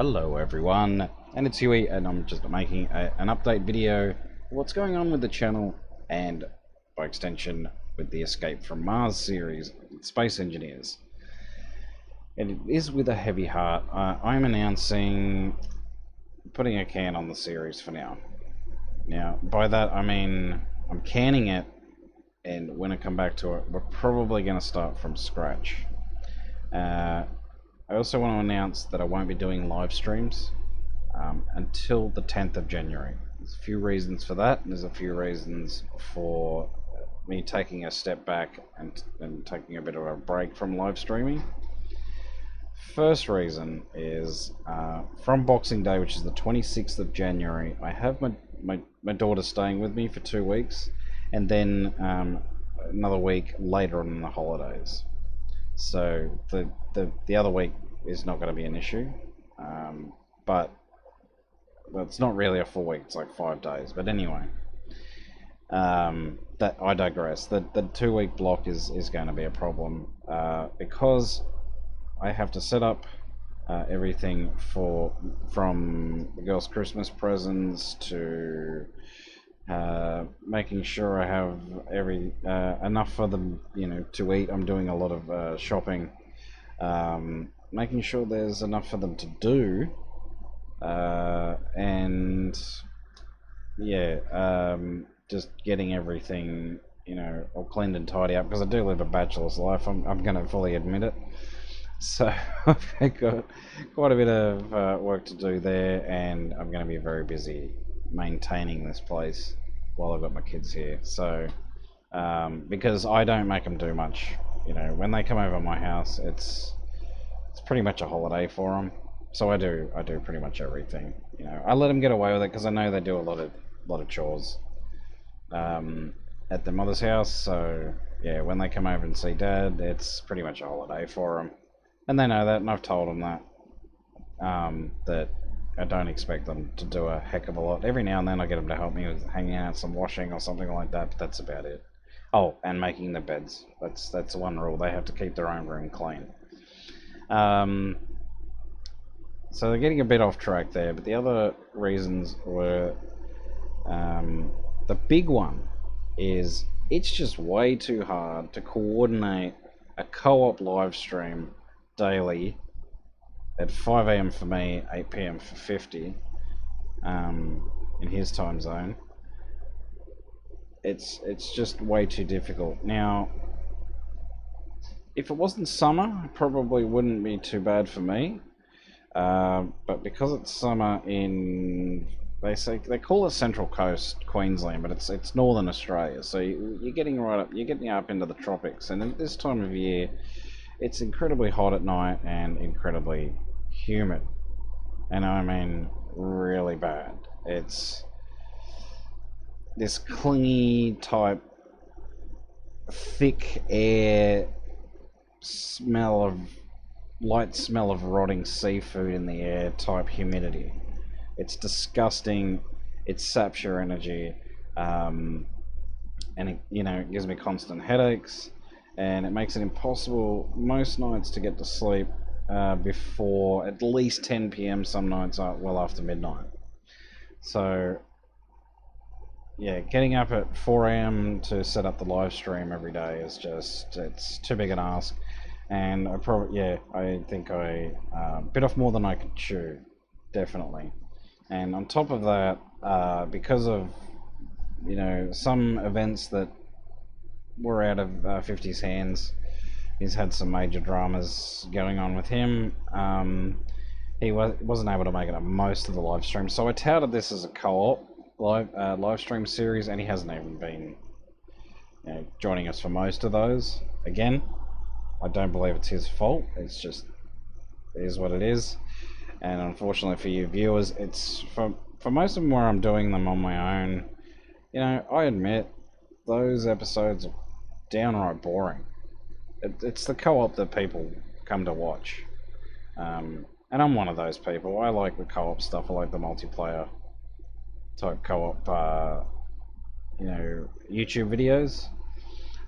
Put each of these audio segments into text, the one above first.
Hello everyone, and it's Huey, and I'm just making an update video of what's going on with the channel, and by extension with the Escape from Mars series, Space Engineers. And it is with a heavy heart. I'm announcing putting a can on the series for now. Now, by that I mean I'm canning it, and when I come back to it, we're probably going to start from scratch. I also want to announce that I won't be doing live streams until the 10th of January. There's a few reasons for that, and there's a few reasons for me taking a step back and taking a bit of a break from live streaming. First reason is from Boxing Day, which is the 26th of January, I have my daughter staying with me for 2 weeks, and then another week later on in the holidays. So the other week is not going to be an issue, but it's not really a full week. It's like 5 days. But anyway, that I digress. The 2 week block is going to be a problem because I have to set up everything from the girls' Christmas presents to making sure I have enough for them, to eat. I'm doing a lot of shopping, making sure there's enough for them to do, and yeah, just getting everything, all cleaned and tidy up, because I do live a bachelor's life. I'm going to fully admit it. So I've got quite a bit of work to do there, and I'm going to be very busy maintaining this place while I've got my kids here. So because I don't make them do much, when they come over my house, it's pretty much a holiday for them. So I do pretty much everything. I let them get away with it because I know they do a lot of chores at their mother's house. So yeah, when they come over and see Dad, it's pretty much a holiday for them, and they know that, and I've told them that that I don't expect them to do a heck of a lot. Every now and then I get them to help me with hanging out some washing or something like that, but that's about it. Oh, and making the beds. That's one rule. They have to keep their own room clean. So they're getting a bit off track there, but the other reasons were, the big one is it's just way too hard to coordinate a co-op live stream daily at 5 AM for me, 8 PM for 50 in his time zone. It's just way too difficult. Now, if it wasn't summer, it probably wouldn't be too bad for me. But because it's summer in, they call it Central Coast Queensland, but it's Northern Australia. So you're getting up into the tropics, and at this time of year, it's incredibly hot at night and incredibly humid, and I mean really bad. It's this clingy type, thick air light smell of rotting seafood in the air type humidity. It's disgusting. It saps your energy, and it gives me constant headaches, and it makes it impossible most nights to get to sleep before at least 10 PM, some nights well after midnight. So yeah, getting up at 4 AM to set up the live stream every day is it's too big an ask, and I think I bit off more than I could chew, definitely. And on top of that, because of some events that were out of 50's hands, he's had some major dramas going on with him. He wasn't able to make it up most of the live stream, so I touted this as a co-op live stream series, and he hasn't even been joining us for most of those. Again, I don't believe it's his fault. It is what it is, and unfortunately for you viewers, it's for most of them where I'm doing them on my own. I admit those episodes are downright boring. It's the co-op that people come to watch, and I'm one of those people. I like the co-op stuff. I like the multiplayer type co-op YouTube videos.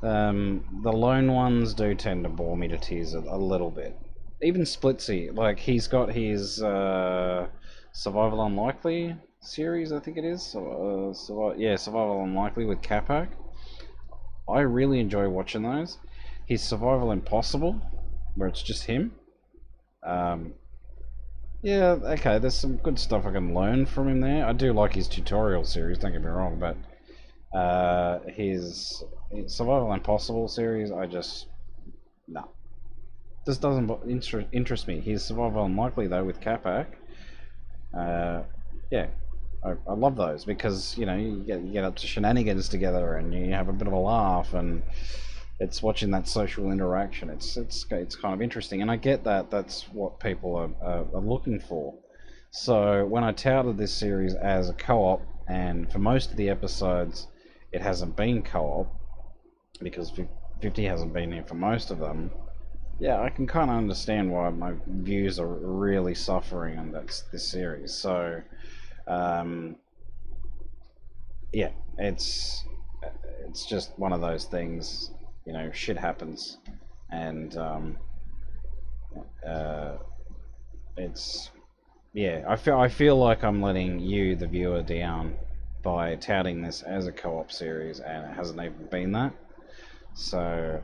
The lone ones do tend to bore me to tears a little bit, even Splitsy, like he's got his Survival Unlikely series, I think it is. So, yeah, Survival Unlikely with Capac. I really enjoy watching those. His Survival Impossible, where it's just him. Um, yeah, okay, there's some good stuff I can learn from him there. I do like his tutorial series, don't get me wrong, but his Survival Impossible series, I just no, this doesn't interest me. His Survival Unlikely though with Capac, yeah, I love those because you get up to shenanigans together and you have a bit of a laugh and it's watching that social interaction. It's kind of interesting, and I get that that's what people are looking for. So when I touted this series as a co-op, and for most of the episodes, it hasn't been co-op because 50 hasn't been here for most of them. Yeah, I can kind of understand why my views are really suffering on this series. So, um, yeah, it's just one of those things. Shit happens, and uh, it's yeah. I feel like I'm letting you, the viewer, down by touting this as a co-op series, and it hasn't even been that. So,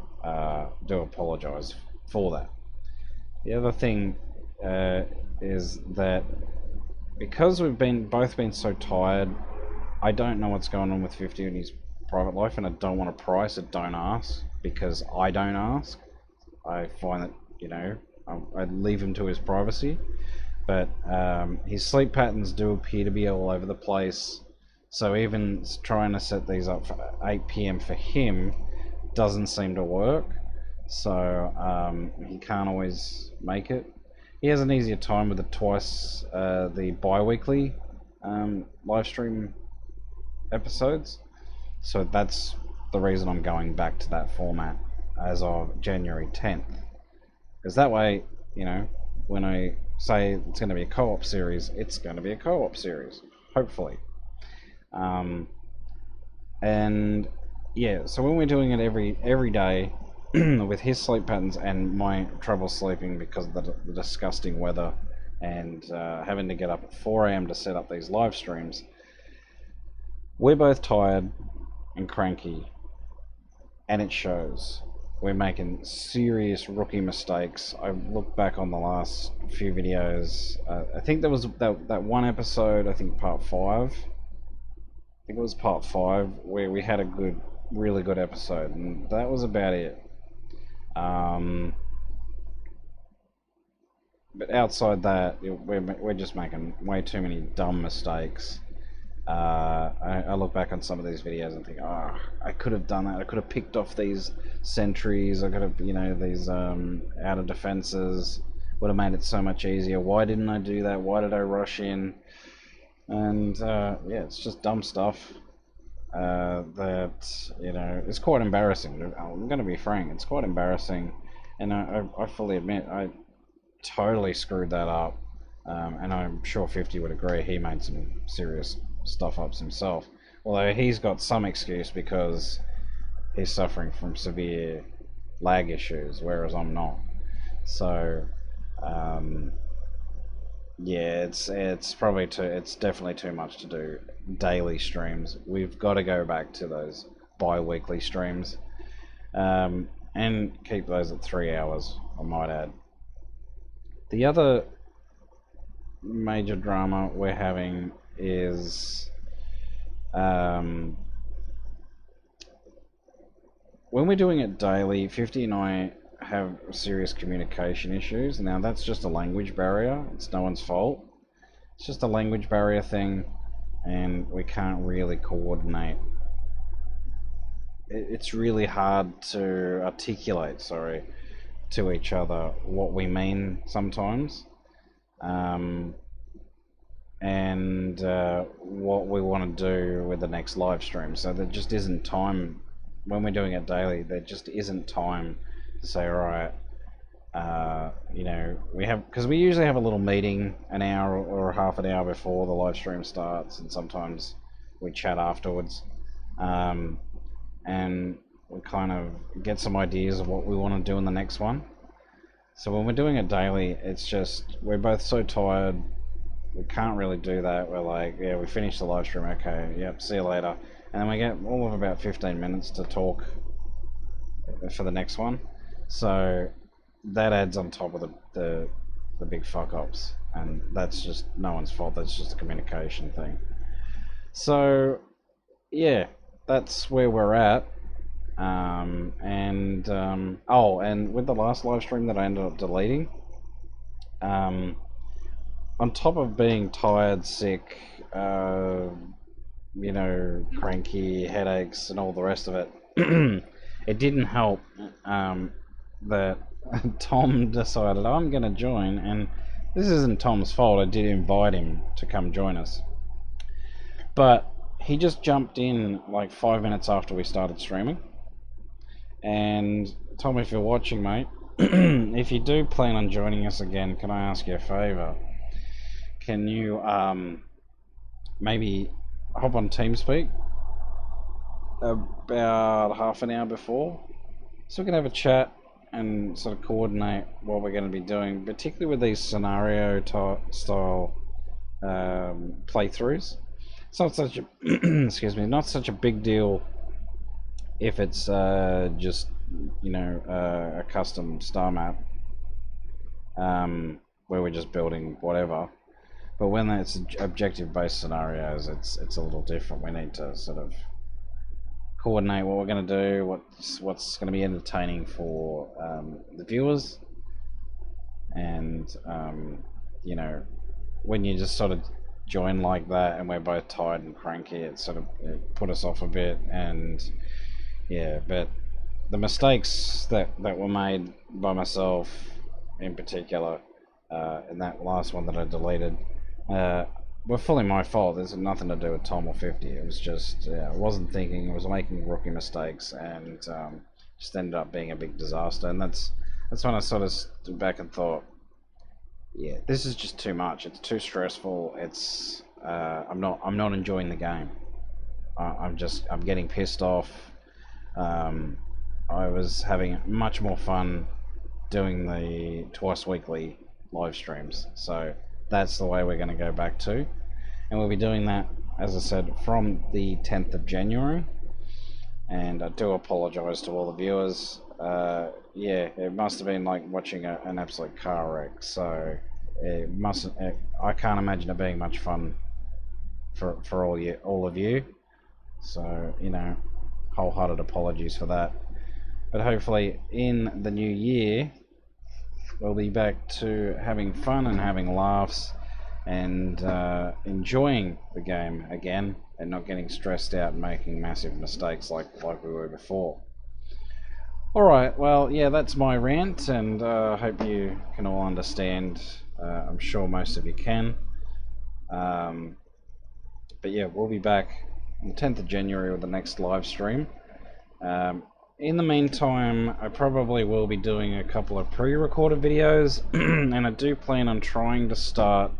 do apologise for that. The other thing is that because we've both been so tired, I don't know what's going on with 50 in his private life, and I don't want to pry, so don't ask because I don't ask. I find that I'd leave him to his privacy. But his sleep patterns do appear to be all over the place. So even trying to set these up for 8 p.m. for him doesn't seem to work. So he can't always make it. He has an easier time with the bi-weekly live stream episodes. So that's the reason I'm going back to that format as of January 10th. Because that way, when I say it's going to be a co-op series, it's going to be a co-op series, hopefully. And yeah, so when we're doing it every day, with his sleep patterns and my trouble sleeping because of the disgusting weather and having to get up at 4 a.m. to set up these live streams, we're both tired and cranky, and it shows. We're making serious rookie mistakes. I look back on the last few videos. I think there was that one episode, I think part 5. I think it was part 5 where we had a really good episode, and that was about it. But outside that, we're just making way too many dumb mistakes. I look back on some of these videos and think, oh, I could have done that. I could have picked off these sentries. I could have, these outer defenses. Would have made it so much easier. Why didn't I do that? Why did I rush in? And yeah, it's just dumb stuff. That it's quite embarrassing. I'm going to be frank. It's quite embarrassing, and I fully admit I totally screwed that up. And I'm sure 50 would agree. He made some serious stuff ups himself. Although he's got some excuse because he's suffering from severe lag issues, whereas I'm not. So, yeah, it's probably it's definitely too much to do daily streams. We've got to go back to those bi-weekly streams, and keep those at 3 hours, I might add. The other major drama we're having is when we're doing it daily, 50 and I have serious communication issues. Now that's just a language barrier. It's no one's fault. It's just a language barrier thing, and we can't really coordinate. It's really hard to articulate, to each other what we mean sometimes. And what we want to do with the next live stream. So there just isn't time when we're doing it daily. There just isn't time to say, all right, we have, because we usually have a little meeting an hour or half an hour before the live stream starts, and sometimes we chat afterwards, and we kind of get some ideas of what we want to do in the next one. So when we're doing it daily, it's just we're both so tired. We can't really do that. We're like, yeah, we finished the live stream. Okay, yep, see you later. And then we get all of about 15 minutes to talk for the next one. So that adds on top of the big fuck ups, and that's just no one's fault. That's just a communication thing. So yeah, that's where we're at. Oh, and with the last live stream that I ended up deleting, on top of being tired, sick, cranky, headaches, and all the rest of it, it didn't help that Tom decided I'm going to join, and this isn't Tom's fault. I did invite him to come join us, but he just jumped in like 5 minutes after we started streaming. And Tom, if you're watching, mate, if you do plan on joining us again, can I ask you a favour? Can you maybe hop on TeamSpeak about half an hour before, so we can have a chat and sort of coordinate what we're going to be doing, particularly with these scenario style playthroughs. It's not such a excuse me, not such a big deal if it's just a custom star map where we're just building whatever. But when it's objective-based scenarios, it's a little different. We need to sort of coordinate what we're going to do, what's going to be entertaining for the viewers, and when you just sort of join like that, and we're both tired and cranky, it put us off a bit. And yeah, but the mistakes that were made by myself in particular, in that last one that I deleted, were fully my fault. There's nothing to do with Tom or 50. It was just, I wasn't thinking, I was making rookie mistakes, and just ended up being a big disaster. And that's when I sort of stood back and thought, yeah, this is just too much. It's too stressful. It's I'm not enjoying the game. I'm getting pissed off. I was having much more fun doing the twice weekly live streams. So that's the way we're going to go back to. And we'll be doing that, as I said, from the 10th of January. And I do apologise to all the viewers. Yeah, it must have been like watching an absolute car wreck. So it mustn't. I can't imagine it being much fun for all of you. So wholehearted apologies for that. But hopefully in the new year, we'll be back to having fun and having laughs and enjoying the game again, and not getting stressed out and making massive mistakes like we were before. Alright, well, yeah, that's my rant, and I hope you can all understand. I'm sure most of you can. But yeah, we'll be back on the 10th of January with the next live stream. In the meantime, I probably will be doing a couple of pre-recorded videos, and I do plan on trying to start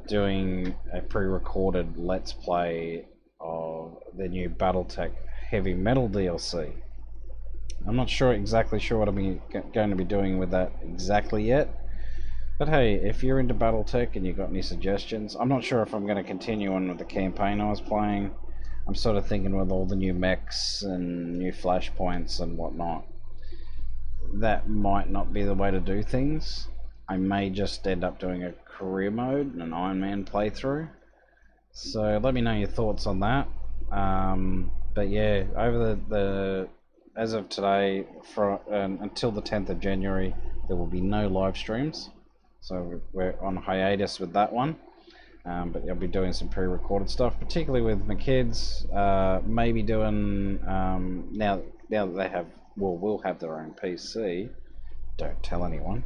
doing a pre-recorded Let's Play of the new BattleTech Heavy Metal DLC. I'm not exactly sure what I'm going to be doing with that exactly yet. But hey, if you're into BattleTech and you've got any suggestions, I'm not sure if I'm going to continue on with the campaign I was playing. I'm sort of thinking with all the new mechs and new flashpoints and whatnot, that might not be the way to do things. I may just end up doing a career mode and an Iron Man playthrough. So let me know your thoughts on that. But yeah, over the as of today, until the 10th of January, there will be no live streams. So we're on hiatus with that one. But I'll be doing some pre-recorded stuff, particularly with my kids. Maybe doing now that they will have their own PC. Don't tell anyone.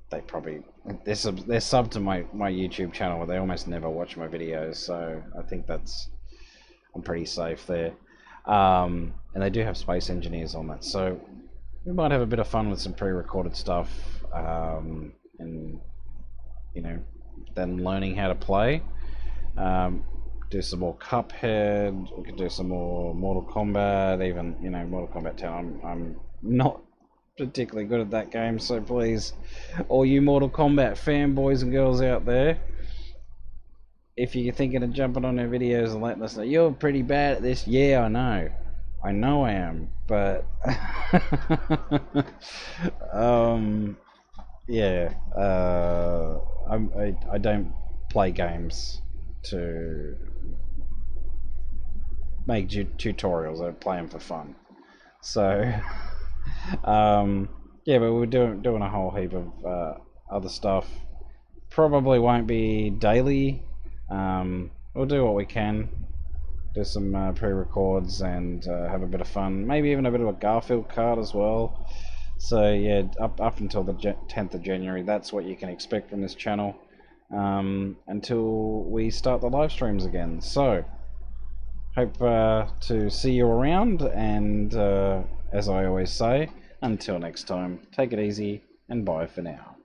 They probably they're sub to my YouTube channel, where they almost never watch my videos. So I think I'm pretty safe there. And they do have Space Engineers on that, so we might have a bit of fun with some pre-recorded stuff, and then learning how to play. Do some more Cuphead. We could do some more Mortal Kombat. Even Mortal Kombat 10. I'm not particularly good at that game, so please, all you Mortal Kombat fanboys and girls out there, if you're thinking of jumping on their videos and letting us know, you're pretty bad at this, yeah, I know I am, but yeah, I don't play games to make tutorials. I play them for fun. So, yeah, but we're doing a whole heap of other stuff. Probably won't be daily. We'll do what we can. Do some pre-records and have a bit of fun. Maybe even a bit of a Garfield card as well. So yeah, up until the 10th of January, that's what you can expect from this channel. Until we start the live streams again. So hope to see you around, and as I always say, until next time, take it easy and bye for now.